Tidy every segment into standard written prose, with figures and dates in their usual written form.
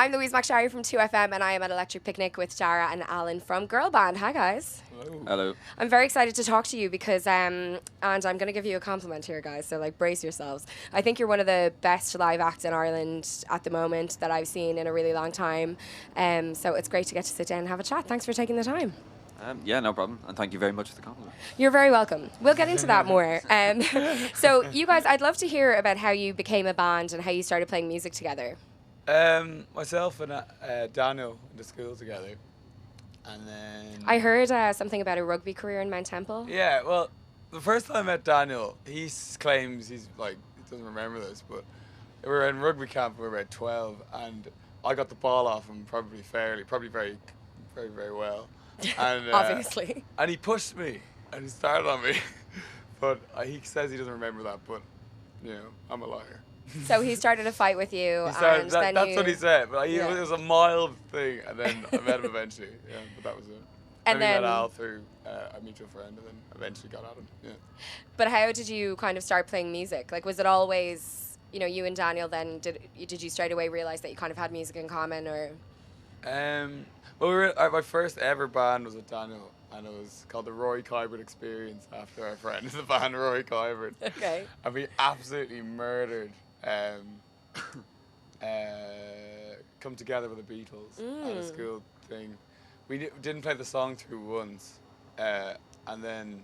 I'm Louise McSharry from 2FM, and I am at Electric Picnic with Dara and Alan from Girl Band. Hi, guys. Hello. I'm very excited to talk to you because, and I'm going to give you a compliment here, guys, so like brace yourselves. I think you're one of the best live acts in Ireland at the moment that I've seen in a really long time. So it's great to get to sit down and have a chat. Thanks for taking the time. Yeah, no problem. And thank you very much for the compliment. You're very welcome. We'll get into that more. So you guys, I'd love to hear about how you became a band and how you started playing music together. Myself and Daniel went to school together, and then I heard something about a rugby career in Mount Temple. yeah. Well, the first time I met Daniel, claims he doesn't remember this, but we were in rugby camp. We were about 12, and I got the ball off him probably very, very, very well. And, Obviously. And he pushed me, and he started on me, but he says he doesn't remember that. But you know, I'm a liar. So he started a fight with you, That's then what he said. But Yeah. it was a mild thing, and then I met him eventually. Yeah, but that was it. And we met then- Al through a mutual friend, and then eventually got at him. Yeah. But how did you kind of start playing music? Like, was it always, you and Daniel then, did you straight away realize that you kind of had music in common, or? Well, my first ever band was with Daniel, and it was called the Roy Kybert Experience after our friend in the band Roy Kybert. Okay. And we absolutely murdered Come Together with the Beatles at a school thing. We didn't play the song through once, and then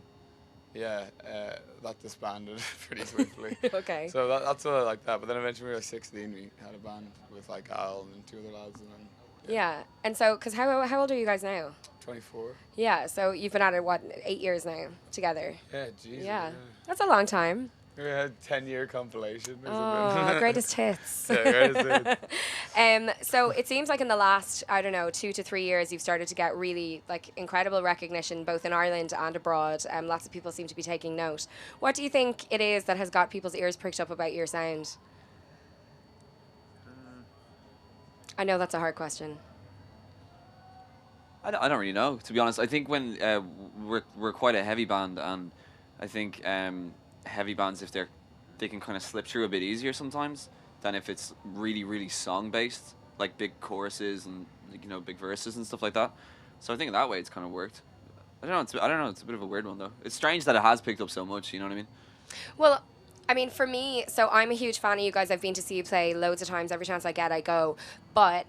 that disbanded pretty swiftly. Okay. So that's what I like that. But then eventually we were 16, we had a band with like Al and two other lads, and then Yeah. And so, because how old are you guys now? 24. Yeah, so you've been at it, 8 years now together? Yeah, Jesus. Yeah. That's a long time. We had a 10-year compilation or Oh, something. greatest hits. Yeah, greatest hits. So it seems like in the last, 2 to 3 years, you've started to get really incredible recognition both in Ireland and abroad. Lots of people seem to be taking note. What do you think it is that has got people's ears pricked up about your sound? I know that's a hard question. I don't really know, to be honest. I think when we're quite a heavy band, and I think heavy bands, if they can kind of slip through a bit easier sometimes than if it's really, really song based, like big choruses and big verses and stuff like that. So I think that way it's kind of worked. I don't know. It's a bit of a weird one though. It's strange that it has picked up so much. You know what I mean? Well, I mean, for me, so I'm a huge fan of you guys. I've been to see you play loads of times. Every chance I get, I go. But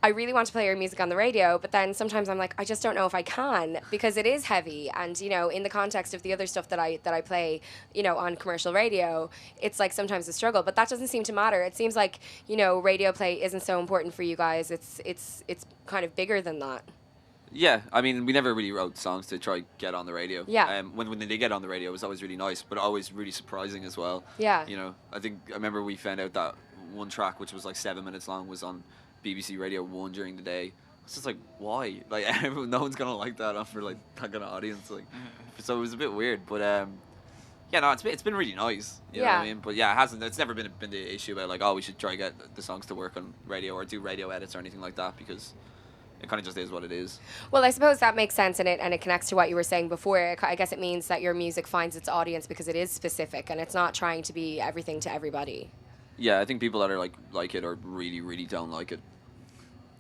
I really want to play your music on the radio, but then sometimes I'm like, I just don't know if I can because it is heavy. And, in the context of the other stuff that I play, on commercial radio, it's like sometimes a struggle. But that doesn't seem to matter. It seems like, radio play isn't so important for you guys. It's kind of bigger than that. Yeah, I mean, we never really wrote songs to try get on the radio. Yeah. When they get on the radio, it was always really nice, but always really surprising as well. Yeah. I remember we found out that one track, which was like 7 minutes long, was on BBC Radio 1 during the day. It's just like, why? Like, no one's gonna like that for like that kind of audience. Like, so it was a bit weird, but yeah, no, it's been really nice. You know what I mean? But yeah, it's never been the issue about like, oh, we should try to get the songs to work on radio or do radio edits or anything like that, because it kind of just is what it is. Well, I suppose that makes sense, and it connects to what you were saying before. I guess it means that your music finds its audience because it is specific, and it's not trying to be everything to everybody. Yeah, I think people that are like it or really, really don't like it.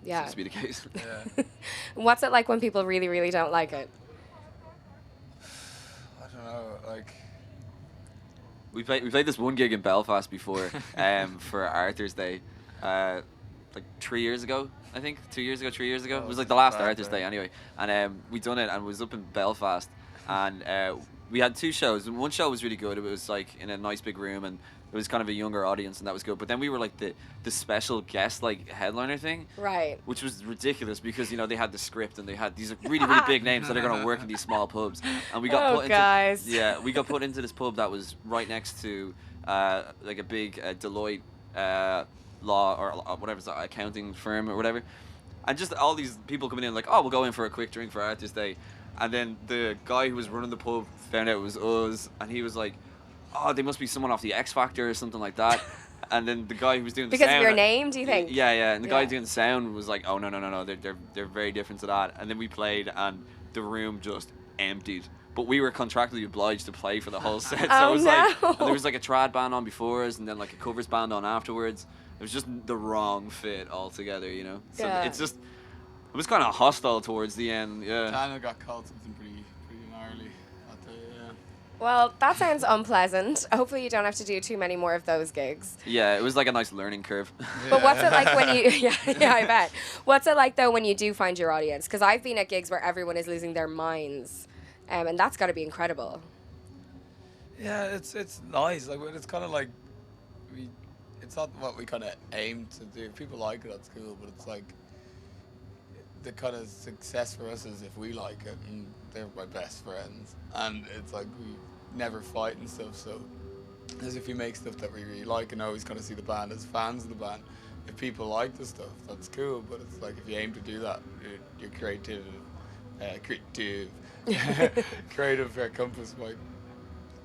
Yeah. Seems to be the case. Yeah. What's it like when people really, really don't like it? I don't know, like... We played this one gig in Belfast before for Arthur's Day, like 3 years ago, I think. 2 years ago, 3 years ago. Oh, It was like the last back Arthur's then. Day anyway. And we done it, and it was up in Belfast. And we had 2 shows. And one show was really good. It was like in a nice big room, and it was kind of a younger audience, and that was good. But then we were like the special guest headliner thing. Right. Which was ridiculous because they had the script and they had these really, really big names that are going to work in these small pubs, and we got put into guys. we got put into this pub that was right next to like a big Deloitte law or whatever, it's accounting firm or whatever, and just all these people coming in like, oh, we'll go in for a quick drink for Arthur's Day, and then the guy who was running the pub found out it was us, and he was like, oh, they must be someone off the X Factor or something like that. And then the guy who was doing the Because sound, of your name, do you think? Yeah. And the guy Yeah. doing the sound was like, oh no, they're very different to that. And then we played, and the room just emptied. But we were contractually obliged to play for the whole set. So Oh, it was no. like, and there was like a trad band on before us, and then like a covers band on afterwards. It was just the wrong fit altogether, you know. So Yeah. it's just, it was kind of hostile towards the end. Yeah. Daniel got called something pretty gnarly at the Well, that sounds unpleasant. Hopefully, you don't have to do too many more of those gigs. Yeah, it was like a nice learning curve. But what's it like when you? Yeah, I bet. What's it like though when you do find your audience? Because I've been at gigs where everyone is losing their minds, and that's got to be incredible. Yeah, it's nice. Like it's kind of like it's not what we kind of aim to do. If people like it, that's cool. But it's like the kind of success for us is if we like it, and they're my best friends, and it's like we never fight and stuff. So as if we make stuff that we really like and always kind of see the band as fans of the band. If people like the stuff, that's cool. But it's like if you aim to do that, your creative compass might.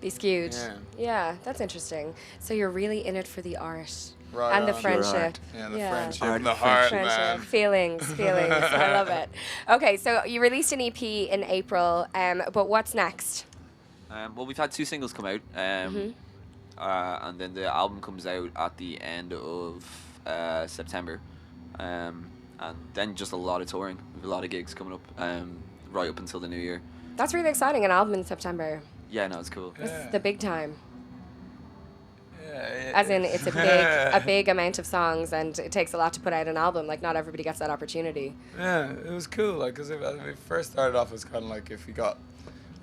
Be skewed. Yeah. Yeah, that's interesting. So you're really in it for the art. Right And the on. friendship. Yeah, the Yeah. friendship Art and the and heart, Friendship, man. feelings. I love it. Okay, so you released an EP in April, but what's next? Well, we've had 2 singles come out, and then the album comes out at the end of September, and then just a lot of touring. We have a lot of gigs coming up, right up until the new year. That's really exciting. An album in September. Yeah, no, it's cool. This is the big time. Yeah, As in, it's a big amount of songs, and it takes a lot to put out an album. Like, not everybody gets that opportunity. Yeah, it was cool. Like, cause when we first started off, it was kind of like if we got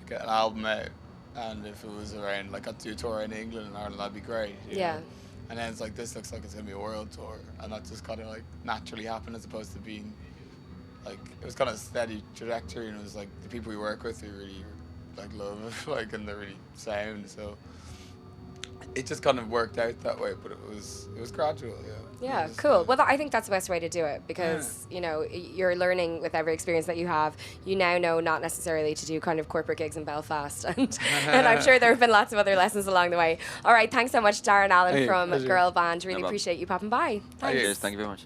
like an album out, and if it was around like a tour in England and Ireland, that'd be great. You Yeah. know? And then it's like this looks like it's gonna be a world tour, and that just kind of like naturally happened as opposed to being like it was kind of a steady trajectory, and it was like the people we work with we really like love like and they're really sound, so it just kind of worked out that way. But it was gradual. Yeah. Yeah, It was, cool. Well, I think that's the best way to do it because, you know, you're learning with every experience that you have. You now know not necessarily to do kind of corporate gigs in Belfast. And I'm sure there have been lots of other lessons along the way. All right, thanks so much, Darren Allen Hey, from pleasure. Girl Band. Really No problem. appreciate you popping by. Thanks. Cheers, thank you very much.